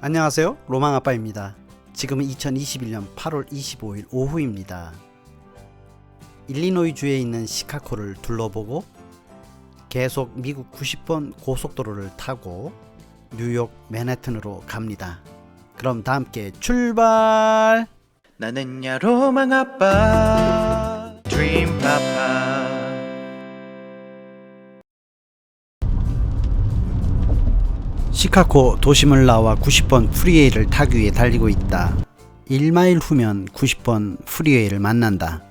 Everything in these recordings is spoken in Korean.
안녕하세요, 로망아빠입니다. 지금은 2021년 8월 25일 오후입니다. 일리노이주에 있는 시카고를 둘러보고 계속 미국 90번 고속도로를 타고 뉴욕 맨해튼으로 갑니다. 그럼 다 함께 출발! 나는야 로망아빠 드림파파. 시카고 도심을 나와 90번 프리웨이를 타기 위해 달리고 있다. 1마일 후면 90번 프리웨이를 만난다.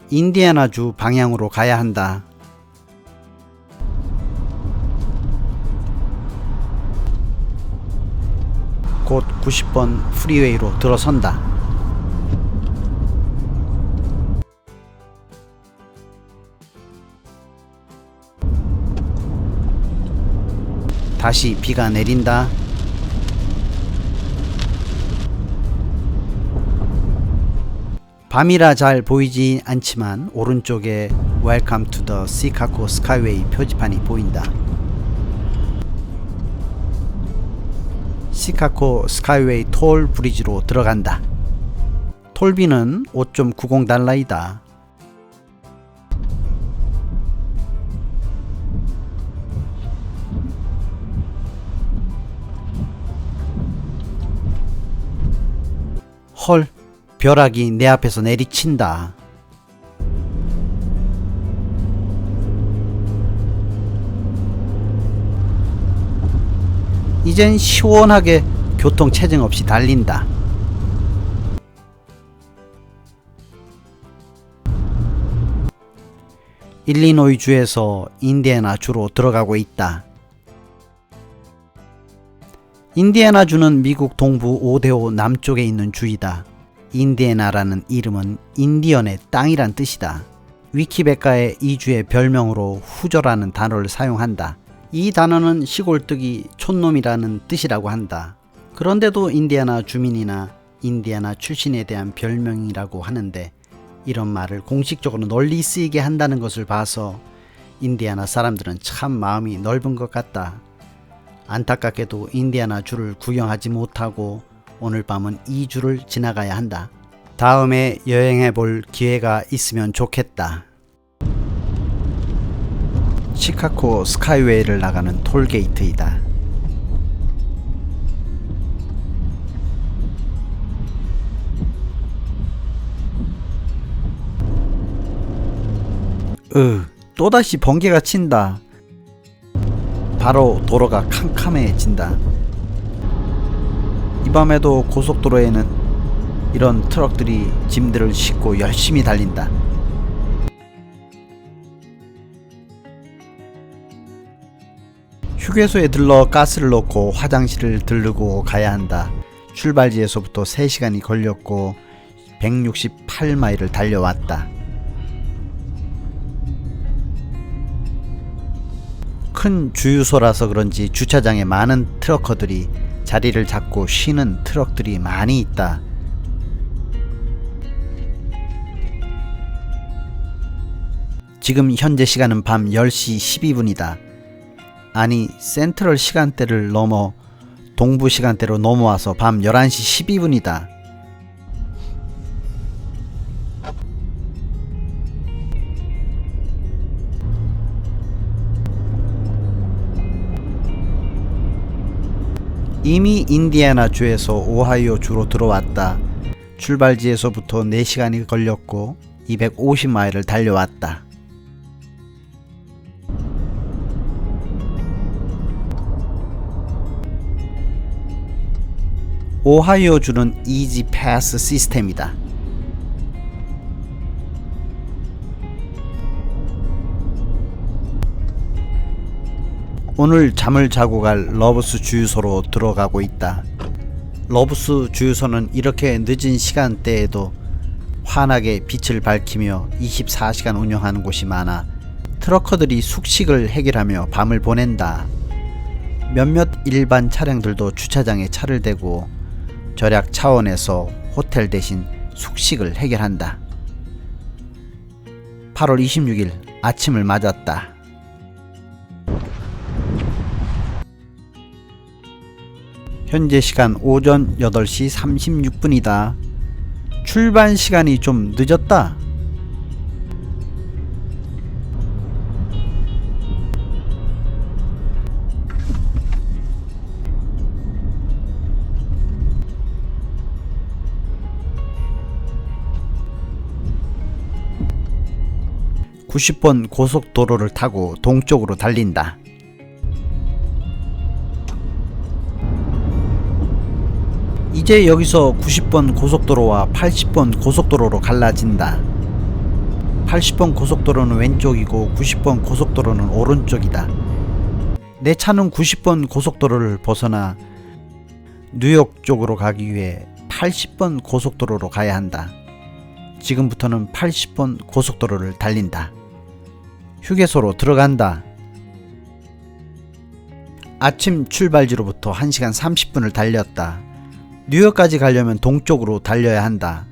인디애나주 방향으로 가야 한다. 곧 90번 프리웨이로 들어선다. 다시 비가 내린다. 밤이라 잘 보이지 않지만 오른쪽에 Welcome to the Chicago Skyway 표지판이 보인다. 시카고 스카이웨이 톨 브리지로 들어간다. 톨비는 5.90달러이다. 헐, 벼락이 내 앞에서 내리친다. 이젠 시원하게 교통 체증 없이 달린다. 일리노이주에서 인디애나주로 들어가고 있다. 인디애나주는 미국 동부 오데오 남쪽에 있는 주이다. 인디애나라는 이름은 인디언의 땅이란 뜻이다. 위키백과에 이 주의 별명으로 후저라는 단어를 사용한다. 이 단어는 시골뜨기 촌놈이라는 뜻이라고 한다. 그런데도 인디애나 주민이나 인디애나 출신에 대한 별명이라고 하는데 이런 말을 공식적으로 널리 쓰이게 한다는 것을 봐서 인디애나 사람들은 참 마음이 넓은 것 같다. 안타깝게도 인디애나 주를 구경하지 못하고 오늘 밤은 이 주를 지나가야 한다. 다음에 여행해 볼 기회가 있으면 좋겠다. 시카고 스카이웨이를 나가는 톨게이트이다. 또다시 번개가 친다. 바로 도로가 캄캄해진다. 이 밤에도 고속도로에는 이런 트럭들이 짐들을 싣고 열심히 달린다. 휴게소에 들러 가스를 넣고 화장실을 들르고 가야 한다. 출발지에서부터 3시간이 걸렸고 168마일을 달려왔다. 큰 주유소라서 그런지 주차장에 많은 트럭커들이 자리를 잡고 쉬는 트럭들이 많이 있다. 지금 현재 시간은 밤 10시 12분이다. 아니, 센트럴 시간대를 넘어 동부 시간대로 넘어와서 밤 11시 12분이다. 이미 인디애나주에서 오하이오주로 들어왔다. 출발지에서부터 4시간이 걸렸고 250마일을 달려왔다. 오하이오주는 이지 패스 시스템이다. 오늘 잠을 자고 갈 러브스 주유소로 들어가고 있다. 러브스 주유소는 이렇게 늦은 시간대에도 환하게 빛을 밝히며 24시간 운영하는 곳이 많아 트럭커들이 숙식을 해결하며 밤을 보낸다. 몇몇 일반 차량들도 주차장에 차를 대고 절약 차원에서 호텔 대신 숙식을 해결한다. 8월 26일 아침을 맞았다. 현재 시간 오전 8시 36분이다. 출발 시간이 좀 늦었다. (90번) 고속도로를 타고 동쪽으로 달린다. 이제 여기서 90번 고속도로와 80번 고속도로로 갈라진다. 80번 고속도로는 왼쪽이고 90번 고속도로는 오른쪽이다. 내 차는 90번 고속도로를 벗어나 뉴욕 쪽으로 가기 위해 80번 고속도로로 가야 한다. 지금부터는 80번 고속도로를 달린다. 휴게소로 들어간다. 아침 출발지로부터 1시간 30분을 달렸다. 뉴욕까지 가려면 동쪽으로 달려야 한다.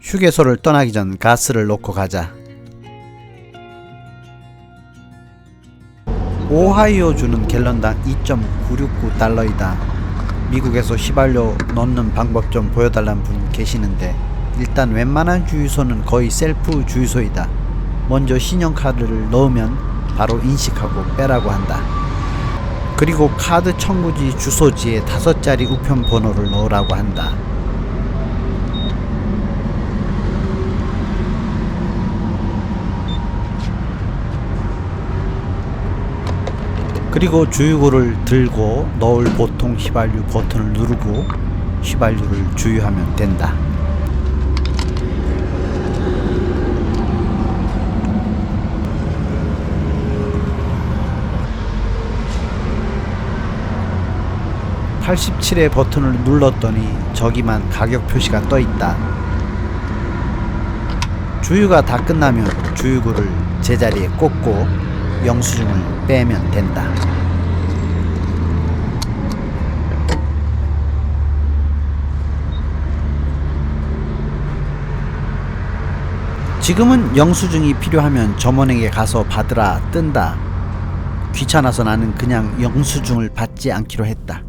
휴게소를 떠나기 전 가스를 넣고 가자. 오하이오주는 갤런당 2.969달러이다. 미국에서 휘발유 넣는 방법 좀 보여달라는 분 계시는데, 일단 웬만한 주유소는 거의 셀프 주유소이다. 먼저 신용카드를 넣으면 바로 인식하고 빼라고 한다. 그리고 카드 청구지 주소지에 5자리 우편 번호를 넣으라고 한다. 그리고 주유구를 들고 넣을 보통 휘발유 버튼을 누르고 휘발유를 주유하면 된다. (87의) 버튼을 눌렀더니 저기만 가격 표시가 떠 있다. 주유가 다 끝나면 주유구를 제자리에 꽂고 영수증을 빼면 된다. 지금은 영수증이 필요하면 점원에게 가서 받으라 뜬다. 귀찮아서 나는 그냥 영수증을 받지 않기로 했다.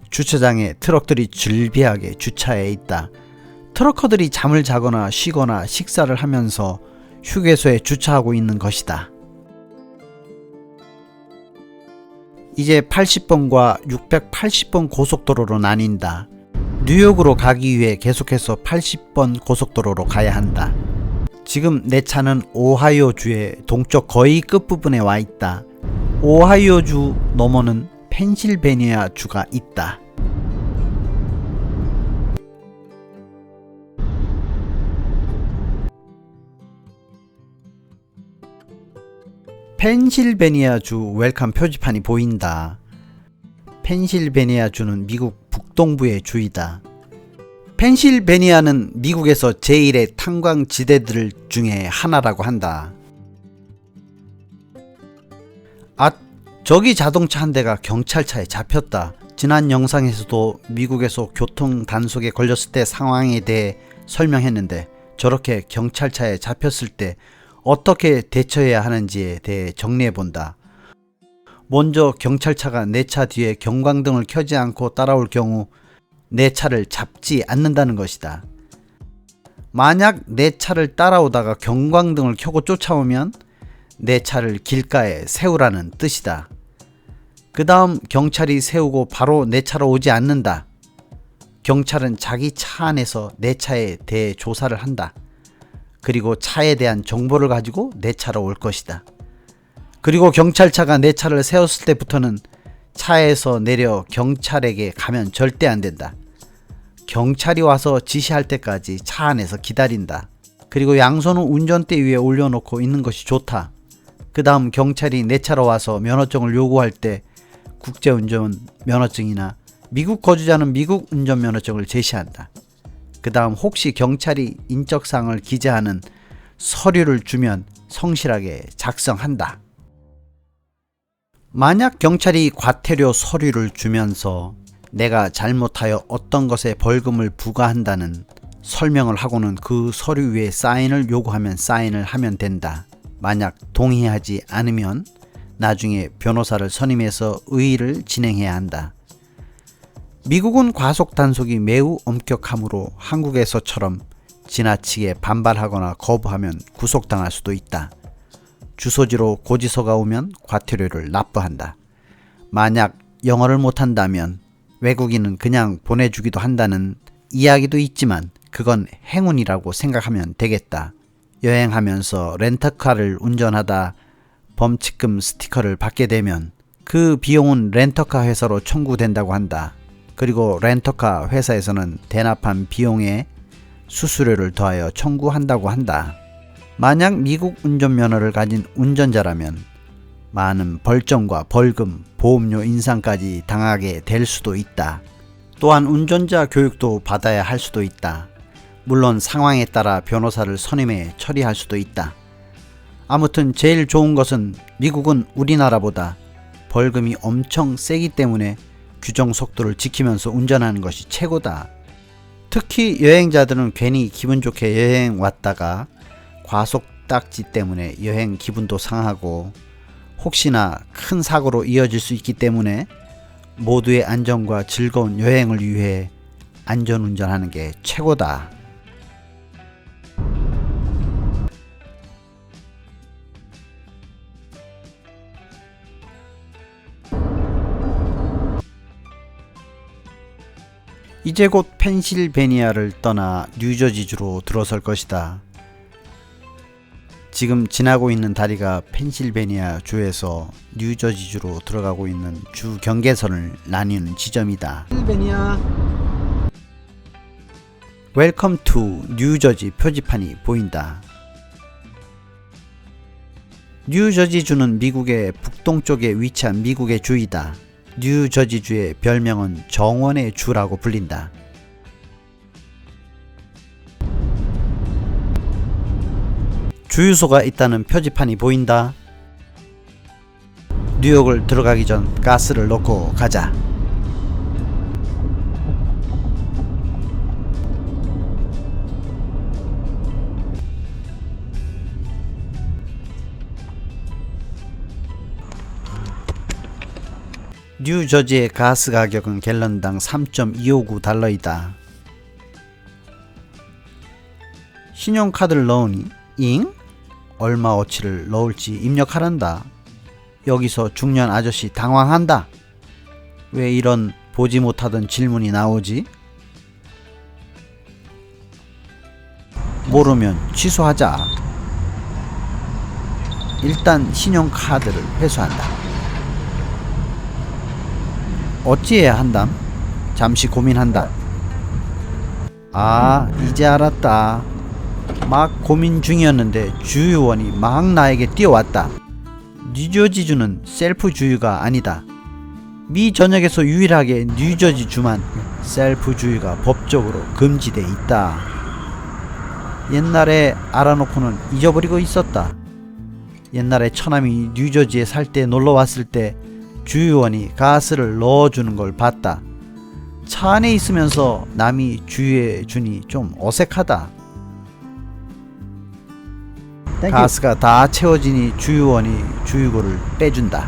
주차장에 트럭들이 즐비하게 주차해 있다. 트럭커들이 잠을 자거나 쉬거나 식사를 하면서 휴게소에 주차하고 있는 것이다. 이제 80번과 680번 고속도로로 나뉜다. 뉴욕으로 가기 위해 계속해서 80번 고속도로로 가야 한다. 지금 내 차는 오하이오주의 동쪽 거의 끝부분에 와 있다. 오하이오주 너머는 펜실베니아 주가 있다. 펜실베니아주 웰컴 표지판이 보인다. 펜실베니아주는 미국 북동부의 주이다. 펜실베니아는 미국에서 제1의 탄광지대들 중에 하나라고 한다. 아, 저기 자동차 한 대가 경찰차에 잡혔다. 지난 영상에서도 미국에서 교통 단속에 걸렸을 때 상황에 대해 설명했는데, 저렇게 경찰차에 잡혔을 때 어떻게 대처해야 하는지에 대해 정리해본다. 먼저 경찰차가 내 차 뒤에 경광등을 켜지 않고 따라올 경우 내 차를 잡지 않는다는 것이다. 만약 내 차를 따라오다가 경광등을 켜고 쫓아오면 내 차를 길가에 세우라는 뜻이다. 그 다음 경찰이 세우고 바로 내 차로 오지 않는다. 경찰은 자기 차 안에서 내 차에 대해 조사를 한다. 그리고 차에 대한 정보를 가지고 내 차로 올 것이다. 그리고 경찰차가 내 차를 세웠을 때부터는 차에서 내려 경찰에게 가면 절대 안 된다. 경찰이 와서 지시할 때까지 차 안에서 기다린다. 그리고 양손은 운전대 위에 올려놓고 있는 것이 좋다. 그 다음 경찰이 내 차로 와서 면허증을 요구할 때 국제운전 면허증이나 미국 거주자는 미국 운전면허증을 제시한다. 그 다음 혹시 경찰이 인적사항을 기재하는 서류를 주면 성실하게 작성한다. 만약 경찰이 과태료 서류를 주면서 내가 잘못하여 어떤 것에 벌금을 부과한다는 설명을 하고는 그 서류 위에 사인을 요구하면 사인을 하면 된다. 만약 동의하지 않으면 나중에 변호사를 선임해서 의의를 진행해야 한다. 미국은 과속 단속이 매우 엄격하므로 한국에서처럼 지나치게 반발하거나 거부하면 구속당할 수도 있다. 주소지로 고지서가 오면 과태료를 납부한다. 만약 영어를 못한다면 외국인은 그냥 보내주기도 한다는 이야기도 있지만 그건 행운이라고 생각하면 되겠다. 여행하면서 렌터카를 운전하다 범칙금 스티커를 받게 되면 그 비용은 렌터카 회사로 청구된다고 한다. 그리고 렌터카 회사에서는 대납한 비용에 수수료를 더하여 청구한다고 한다. 만약 미국 운전면허를 가진 운전자라면 많은 벌점과 벌금, 보험료 인상까지 당하게 될 수도 있다. 또한 운전자 교육도 받아야 할 수도 있다. 물론 상황에 따라 변호사를 선임해 처리할 수도 있다. 아무튼 제일 좋은 것은 미국은 우리나라보다 벌금이 엄청 세기 때문에 규정 속도를 지키면서 운전하는 것이 최고다. 특히 여행자들은 괜히 기분 좋게 여행 왔다가 과속 딱지 때문에 여행 기분도 상하고 혹시나 큰 사고로 이어질 수 있기 때문에 모두의 안전과 즐거운 여행을 위해 안전운전하는 게 최고다. 이제 곧 펜실베니아를 떠나 뉴저지주로 들어설 것이다. 지금 지나고 있는 다리가 펜실베니아 주에서 뉴저지주로 들어가고 있는 주 경계선을 나뉘는 지점이다. 펜실베니아 웰컴 투 뉴저지 표지판이 보인다. 뉴저지주는 미국의 북동쪽에 위치한 미국의 주이다. 뉴저지주의 별명은 정원의 주라고 불린다. 주유소가 있다는 표지판이 보인다. 뉴욕을 들어가기 전 가스를 넣고 가자. 뉴저지의 가스 가격은 갤런당 3.259달러이다. 신용카드를 넣으니 잉? 얼마어치를 넣을지 입력하란다. 여기서 중년 아저씨 당황한다. 왜 이런 보지 못하던 질문이 나오지? 모르면 취소하자. 일단 신용카드를 회수한다. 어찌해야 한담? 잠시 고민한다. 아, 이제 알았다. 막 고민 중이었는데 주유원이 막 나에게 뛰어왔다. 뉴저지주는 셀프 주유가 아니다. 미 전역에서 유일하게 뉴저지주만 셀프 주유가 법적으로 금지돼 있다. 옛날에 알아놓고는 잊어버리고 있었다. 옛날에 처남이 뉴저지에 살 때 놀러왔을 때 주유원이 가스를 넣어주는 걸 봤다. 차 안에 있으면서 남이 주유해 주니 좀 어색하다. 가스가 다 채워지니 주유원이 주유구를 빼준다.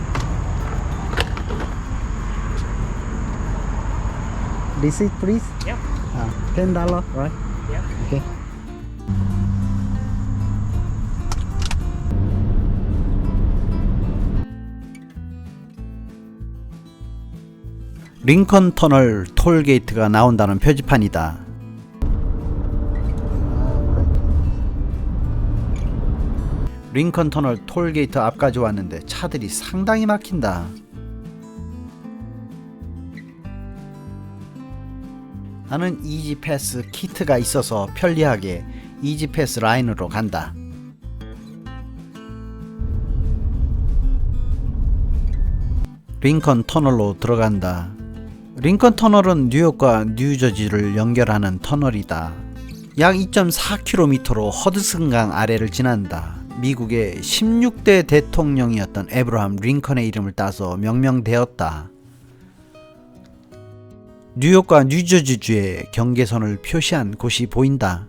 Receipt please? Yep. $10, right? Yep. Okay. 링컨 터널 톨게이트가 나온다는 표지판이다. 링컨 터널 톨게이트 앞까지 왔는데 차들이 상당히 막힌다. 나는 이지패스 키트가 있어서 편리하게 이지패스 라인으로 간다. 링컨 터널로 들어간다. 링컨 터널은 뉴욕과 뉴저지를 연결하는 터널이다. 약 2.4km로 허드슨강 아래를 지난다. 미국의 16대 대통령이었던 에브라함 링컨의 이름을 따서 명명되었다. 뉴욕과 뉴저지주의 경계선을 표시한 곳이 보인다.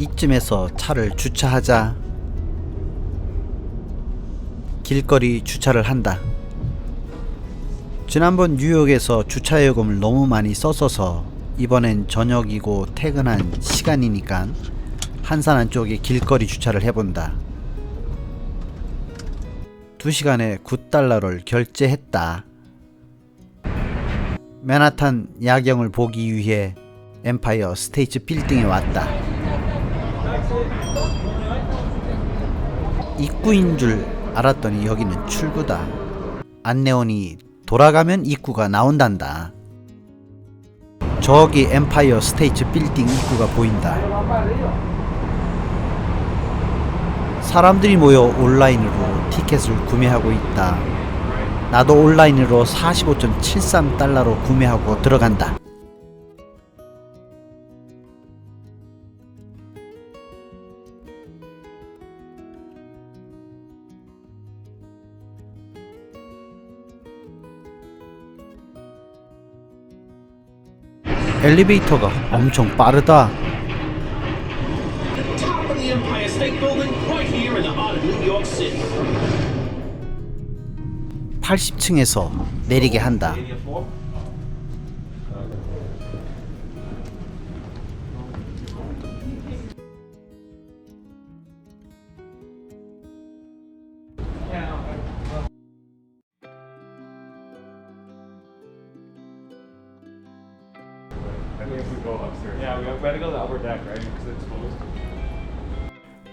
이쯤에서 차를 주차하자 길거리 주차를 한다. 지난번 뉴욕에서 주차요금을 너무 많이 썼어서 이번엔 저녁이고 퇴근한 시간이니까 한산한 쪽에 길거리 주차를 해본다. 2시간에 $9를 결제했다. 맨하탄 야경을 보기 위해 엠파이어 스테이트 빌딩에 왔다. 입구인 줄 알았더니 여기는 출구다. 안내원이 돌아가면 입구가 나온단다. 저기 엠파이어 스테이트 빌딩 입구가 보인다. 사람들이 모여 온라인으로 티켓을 구매하고 있다. 나도 온라인으로 $45.73로 구매하고 들어간다. 엘리베이터가 엄청 빠르다. Top of the Empire State Building, right here in the heart of New York City. 80층에서 내리게 한다.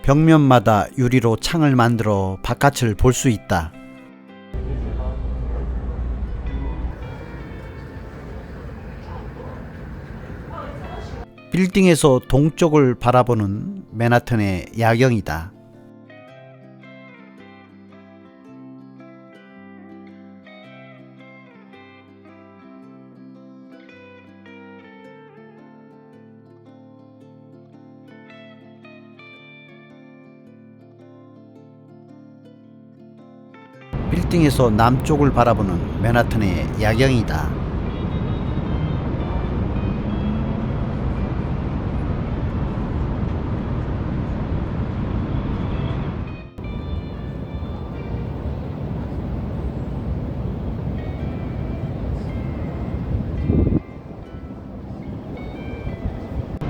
벽면마다 유리로 창을 만들어 바깥을 볼 수 있다. 빌딩에서 동쪽을 바라보는 맨하탄의 야경이다. 빌딩에서 남쪽을 바라보는 맨하탄의 야경이다.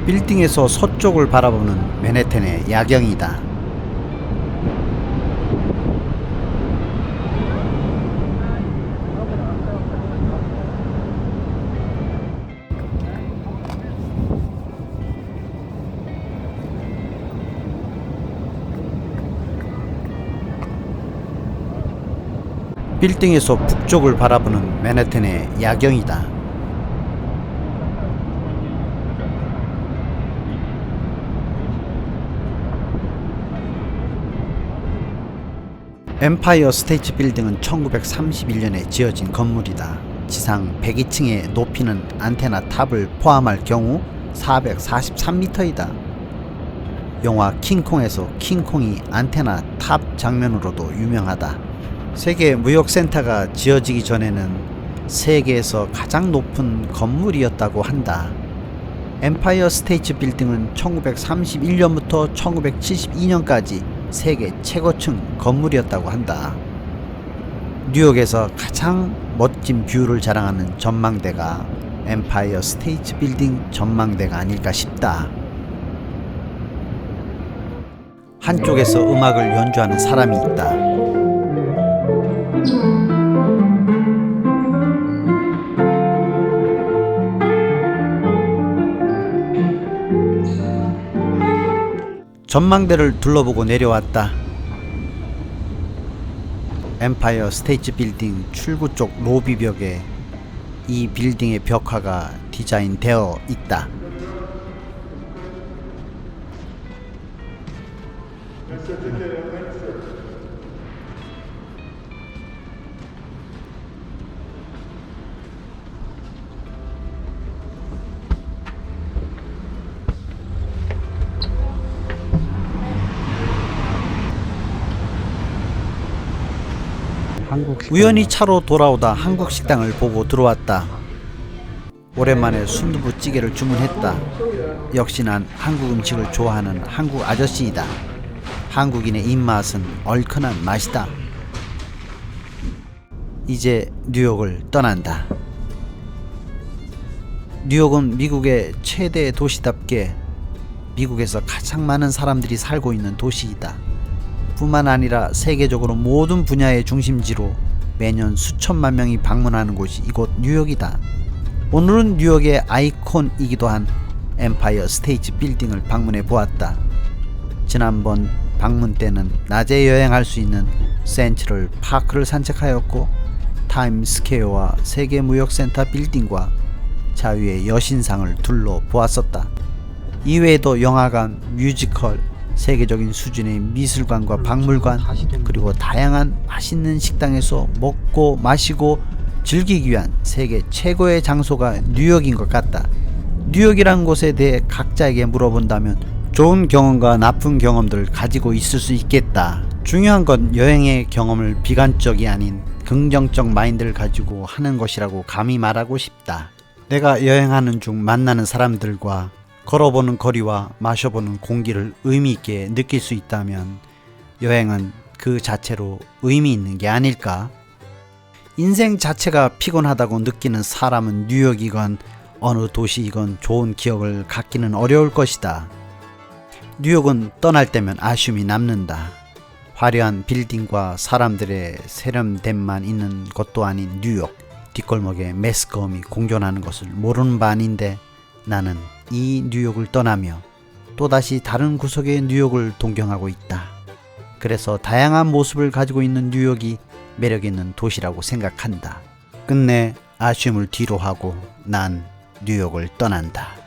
빌딩에서 서쪽을 바라보는 맨해튼의 야경이다. 빌딩에서 북쪽을 바라보는 맨해튼의 야경이다. 엠파이어 스테이트 빌딩은 1931년에 지어진 건물이다. 지상 102층의 높이는 안테나 탑을 포함할 경우 443m이다. 영화 킹콩에서 킹콩이 안테나 탑 장면으로도 유명하다. 세계 무역센터가 지어지기 전에는 세계에서 가장 높은 건물이었다고 한다. 엠파이어 스테이트 빌딩은 1931년부터 1972년까지 세계 최고층 건물이었다고 한다. 뉴욕에서 가장 멋진 뷰를 자랑하는 전망대가 엠파이어 스테이트 빌딩 전망대가 아닐까 싶다. 한쪽에서 음악을 연주하는 사람이 있다. 전망대를 둘러보고 내려왔다. 엠파이어 스테이트 빌딩 출구 쪽 로비벽에 이 빌딩의 벽화가 디자인되어 있다. 우연히 차로 돌아오다 한국 식당을 보고 들어왔다. 오랜만에 순두부찌개를 주문했다. 역시 난 한국 음식을 좋아하는 한국 아저씨이다. 한국인의 입맛은 얼큰한 맛이다. 이제 뉴욕을 떠난다. 뉴욕은 미국의 최대 도시답게 미국에서 가장 많은 사람들이 살고 있는 도시이다. 뿐만 아니라 세계적으로 모든 분야의 중심지로 매년 수천만 명이 방문하는 곳이 이곳 뉴욕이다. 오늘은 뉴욕의 아이콘이기도 한 엠파이어 스테이트 빌딩을 방문해 보았다. 지난번 방문 때는 낮에 여행할 수 있는 센트럴 파크를 산책하였고 타임스퀘어와 세계무역센터 빌딩과 자유의 여신상을 둘러보았었다. 이외에도 영화관, 뮤지컬, 세계적인 수준의 미술관과 박물관, 그리고 다양한 맛있는 식당에서 먹고 마시고 즐기기 위한 세계 최고의 장소가 뉴욕인 것 같다. 뉴욕이란 곳에 대해 각자에게 물어본다면 좋은 경험과 나쁜 경험들을 가지고 있을 수 있겠다. 중요한 건 여행의 경험을 비관적이 아닌 긍정적 마인드를 가지고 하는 것이라고 감히 말하고 싶다. 내가 여행하는 중 만나는 사람들과 걸어보는 거리와 마셔보는 공기를 의미 있게 느낄 수 있다면 여행은 그 자체로 의미 있는 게 아닐까? 인생 자체가 피곤하다고 느끼는 사람은 뉴욕이건 어느 도시이건 좋은 기억을 갖기는 어려울 것이다. 뉴욕은 떠날 때면 아쉬움이 남는다. 화려한 빌딩과 사람들의 세련됨만 있는 것도 아닌 뉴욕. 뒷골목에 매스컴이 공존하는 것을 모르는 바 아닌데 나는 이 뉴욕을 떠나며 또다시 다른 구석의 뉴욕을 동경하고 있다. 그래서 다양한 모습을 가지고 있는 뉴욕이 매력 있는 도시라고 생각한다. 끝내 아쉬움을 뒤로하고 난 뉴욕을 떠난다.